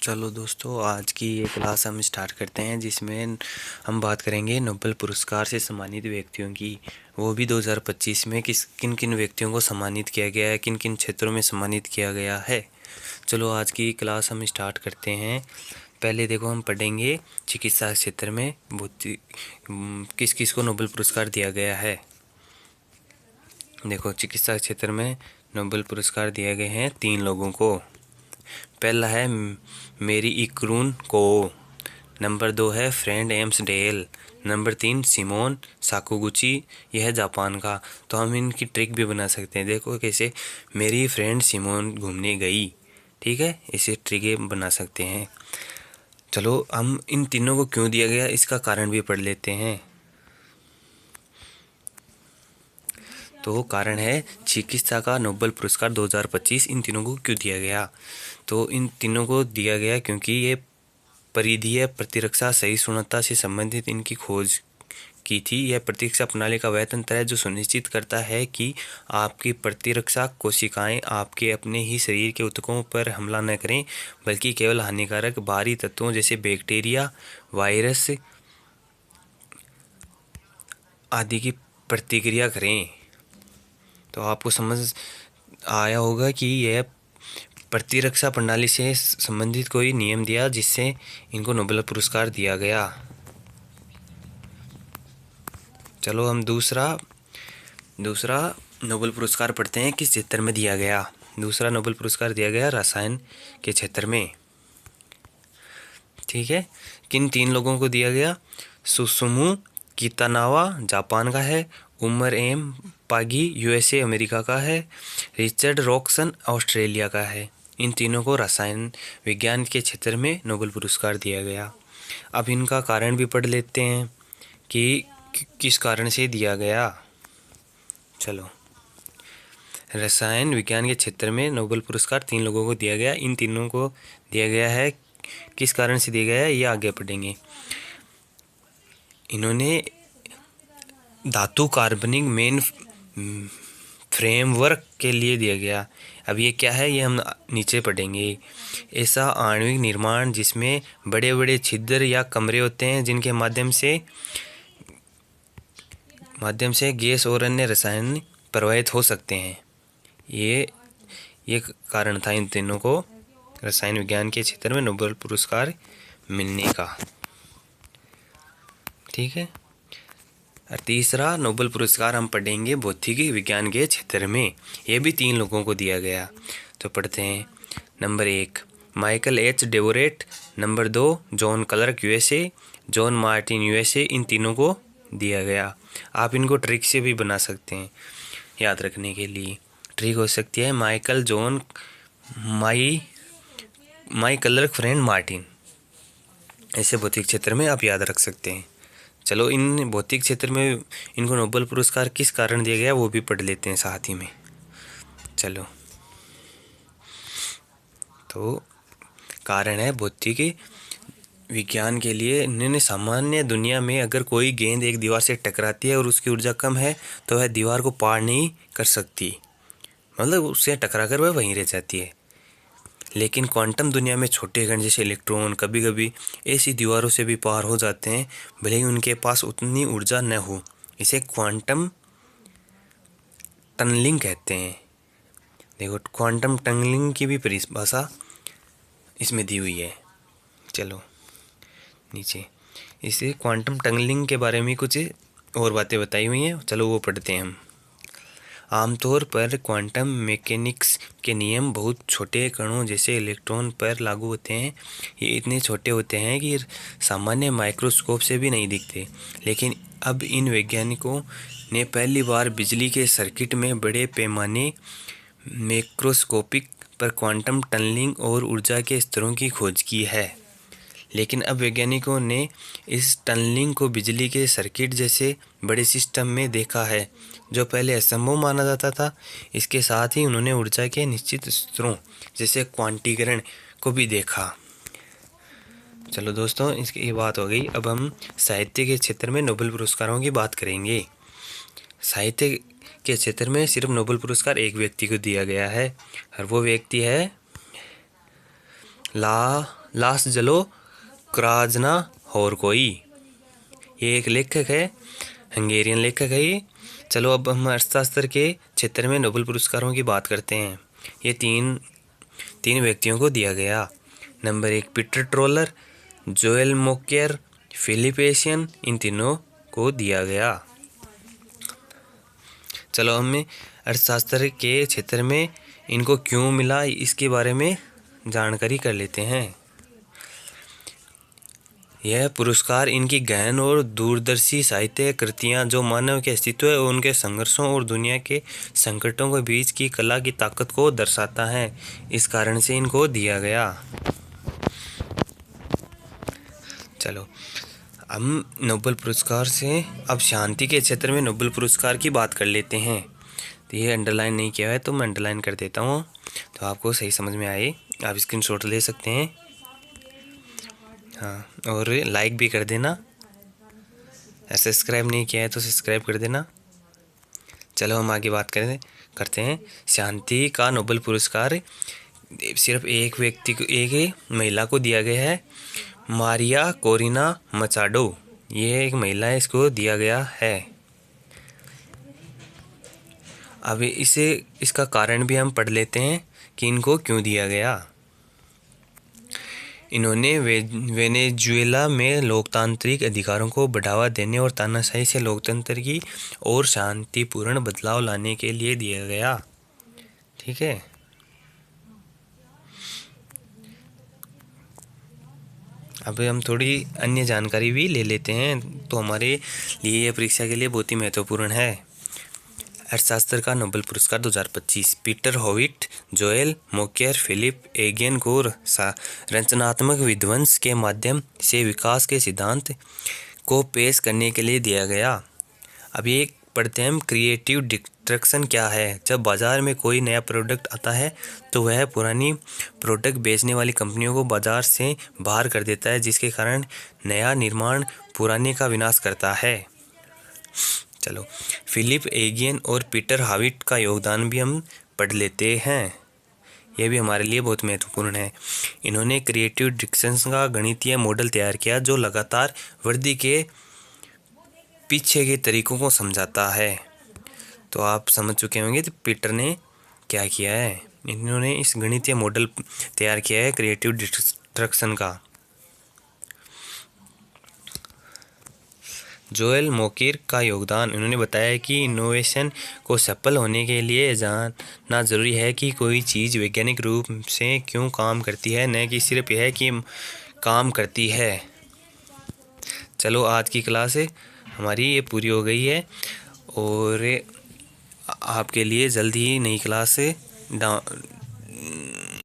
चलो दोस्तों, आज की ये क्लास हम स्टार्ट करते हैं जिसमें हम बात करेंगे नोबेल पुरस्कार से सम्मानित व्यक्तियों की। वो भी 2025 में किन किन व्यक्तियों को सम्मानित किया गया है, किन किन क्षेत्रों में सम्मानित किया गया है। चलो आज की क्लास हम स्टार्ट करते हैं। पहले देखो, हम पढ़ेंगे चिकित्सा क्षेत्र में किस किस को नोबेल पुरस्कार दिया गया है। देखो, चिकित्सा क्षेत्र में नोबेल पुरस्कार दिए गए हैं 3 लोगों को। पहला है मेरी इक्रून को, नंबर 2 है friend Ames Dale, number 3 Simone Sakuguchi, यह है जापान का। तो हम इनकी ट्रिक भी बना सकते हैं। देखो कैसे, मेरी फ्रेंड सिमोन घूमने गई, ठीक है, इसे ट्रिक बना सकते हैं। चलो हम इन तीनों को क्यों दिया गया इसका कारण भी पढ़ लेते हैं। तो कारण है चिकित्सा का नोबेल पुरस्कार 2025 इन तीनों को क्यों दिया गया। तो इन तीनों को दिया गया क्योंकि ये परिधीय प्रतिरक्षा सहिष्णुता से संबंधित इनकी खोज की थी। यह प्रतिरक्षा प्रणाली का वह तंत्र है जो सुनिश्चित करता है कि आपकी प्रतिरक्षा कोशिकाएं आपके अपने ही शरीर के ऊतकों पर हमला न करें, बल्कि केवल हानिकारक बाहरी तत्वों जैसे बैक्टीरिया, वायरस आदि की प्रतिक्रिया करें। तो आपको समझ आया होगा कि यह प्रतिरक्षा प्रणाली से संबंधित कोई नियम दिया जिससे इनको नोबेल पुरस्कार दिया गया। चलो हम दूसरा नोबेल पुरस्कार पढ़ते हैं किस क्षेत्र में दिया गया। दूसरा नोबेल पुरस्कार दिया गया रसायन के क्षेत्र में, ठीक है। किन 3 लोगों को दिया गया? सुसुमु कितानावा जापान का है, Umar M Pagi USA America का है, रिचर्ड रॉकसन ऑस्ट्रेलिया का है। इन तीनों को रसायन विज्ञान के क्षेत्र में नोबेल पुरस्कार दिया गया। अब इनका कारण भी पढ़ लेते हैं कि किस कारण से दिया गया। चलो, रसायन विज्ञान के क्षेत्र में नोबेल पुरस्कार 3 लोगों को दिया गया। इन तीनों को दिया गया है, किस कारण से दिया गया है ये आगे पढ़ेंगे। इन्होंने धातु कार्बनिक मेन फ्रेमवर्क के लिए दिया गया। अब ये क्या है ये हम नीचे पढ़ेंगे। ऐसा आणविक निर्माण जिसमें बड़े बड़े छिद्र या कमरे होते हैं जिनके माध्यम से गैस और अन्य रसायन प्रवाहित हो सकते हैं। ये कारण था इन तीनों को रसायन विज्ञान के क्षेत्र में नोबेल पुरस्कार मिलने का, ठीक है। और तीसरा नोबेल पुरस्कार हम पढ़ेंगे भौतिकी विज्ञान के क्षेत्र में। ये भी 3 लोगों को दिया गया। तो पढ़ते हैं। Number 1 Michael H Devoret, number 2 John Clarke USA, John Martin USA. इन तीनों को दिया गया। आप इनको ट्रिक से भी बना सकते हैं याद रखने के लिए। ट्रिक हो सकती है Michael join my clerk friend Martin. ऐसे भौतिक क्षेत्र में आप याद रख सकते हैं। चलो, इन भौतिक क्षेत्र में इनको नोबेल पुरस्कार किस कारण दिया गया वो भी पढ़ लेते हैं साथ ही में। चलो, तो कारण है भौतिकी विज्ञान के लिए इन्होंने सामान्य दुनिया में अगर कोई गेंद एक दीवार से टकराती है और उसकी ऊर्जा कम है तो वह दीवार को पार नहीं कर सकती, मतलब उससे टकरा कर वह वहीं रह जाती है। लेकिन क्वांटम दुनिया में छोटे कण जैसे इलेक्ट्रॉन कभी कभी ऐसी दीवारों से भी पार हो जाते हैं भले ही उनके पास उतनी ऊर्जा न हो। इसे क्वांटम टनलिंग कहते हैं। देखो, क्वांटम टनलिंग की भी परिभाषा इसमें दी हुई है। चलो नीचे इसे क्वांटम टनलिंग के बारे में कुछ और बातें बताई हुई हैं, चलो वो पढ़ते हैं हम। आमतौर पर क्वांटम मैकेनिक्स के नियम बहुत छोटे कणों जैसे इलेक्ट्रॉन पर लागू होते हैं। ये इतने छोटे होते हैं कि सामान्य माइक्रोस्कोप से भी नहीं दिखते। लेकिन अब इन वैज्ञानिकों ने पहली बार बिजली के सर्किट में बड़े पैमाने मैक्रोस्कोपिक पर क्वांटम टनलिंग और ऊर्जा के स्तरों की खोज की है। लेकिन अब वैज्ञानिकों ने इस टनलिंग को बिजली के सर्किट जैसे बड़े सिस्टम में देखा है जो पहले असंभव माना जाता था। इसके साथ ही उन्होंने ऊर्जा के निश्चित स्तरों जैसे क्वांटीकरण को भी देखा। चलो दोस्तों, इसकी ये बात हो गई। अब हम साहित्य के क्षेत्र में नोबेल पुरस्कारों की बात करेंगे। साहित्य के क्षेत्र में सिर्फ नोबेल पुरस्कार एक व्यक्ति को दिया गया है और वो व्यक्ति है लास्ट जलो क्राजना और कोई। ये एक लेखक है, हंगेरियन लेखक है ये। चलो अब हम अर्थशास्त्र के क्षेत्र में नोबेल पुरस्कारों की बात करते हैं। ये तीन व्यक्तियों को दिया गया। Number 1 Peter Troller, Joel Mokyr, Philippe Aghion, इन तीनों को दिया गया। चलो हमें अर्थशास्त्र के क्षेत्र में इनको क्यों मिला इसके बारे में जानकारी कर लेते हैं। यह पुरस्कार इनकी गहन और दूरदर्शी साहित्य कृतियाँ जो मानव के अस्तित्व और उनके संघर्षों और दुनिया के संकटों के बीच की कला की ताकत को दर्शाता है, इस कारण से इनको दिया गया। चलो हम नोबेल पुरस्कार से अब शांति के क्षेत्र में नोबेल पुरस्कार की बात कर लेते हैं। तो ये अंडरलाइन नहीं किया है तो मैं अंडरलाइन कर देता हूँ, तो आपको सही समझ में आए। आप स्क्रीनशॉट ले सकते हैं, हाँ, और लाइक भी कर देना। सब्सक्राइब नहीं किया है तो सब्सक्राइब कर देना। चलो हम आगे बात करते हैं। शांति का नोबेल पुरस्कार सिर्फ एक व्यक्ति को, एक महिला को दिया गया है, मारिया कोरिना मचाडो। ये एक महिला है, इसको दिया गया है। अब इसका कारण भी हम पढ़ लेते हैं कि इनको क्यों दिया गया। इन्होंने वेनेजुएला में लोकतांत्रिक अधिकारों को बढ़ावा देने और तानाशाही से लोकतंत्र की और शांतिपूर्ण बदलाव लाने के लिए दिया गया। ठीक है, अब हम थोड़ी अन्य जानकारी भी ले लेते हैं, तो हमारे लिए यह परीक्षा के लिए बहुत ही महत्वपूर्ण है। अर्थशास्त्र का नोबेल पुरस्कार 2025 Peter होविट, Joel Mokyr, Philippe Asian को रचनात्मक विध्वंस के माध्यम से विकास के सिद्धांत को पेश करने के लिए दिया गया। अब ये पढ़ते हैं हम, क्रिएटिव डिस्ट्रक्शन क्या है। जब बाज़ार में कोई नया प्रोडक्ट आता है तो वह पुरानी प्रोडक्ट बेचने वाली कंपनियों को बाज़ार से बाहर कर देता है, जिसके कारण नया निर्माण पुराने का विनाश करता है। चलो फिलिप एशियन और पीटर हाविट का योगदान भी हम पढ़ लेते हैं, यह भी हमारे लिए बहुत महत्वपूर्ण है। इन्होंने क्रिएटिव डिस्ट्रक्शन का गणितीय मॉडल तैयार किया जो लगातार वृद्धि के पीछे के तरीकों को समझाता है। तो आप समझ चुके होंगे तो पीटर ने क्या किया है। इन्होंने इस गणितीय मॉडल तैयार किया है क्रिएटिव डिस्ट्रक्शन का। जोएल मोकेर का योगदान, उन्होंने बताया कि इनोवेशन को सफल होने के लिए जानना ज़रूरी है कि कोई चीज़ वैज्ञानिक रूप से क्यों काम करती है, न कि सिर्फ यह कि काम करती है। चलो आज की क्लास हमारी ये पूरी हो गई है और आपके लिए जल्दी ही नई क्लास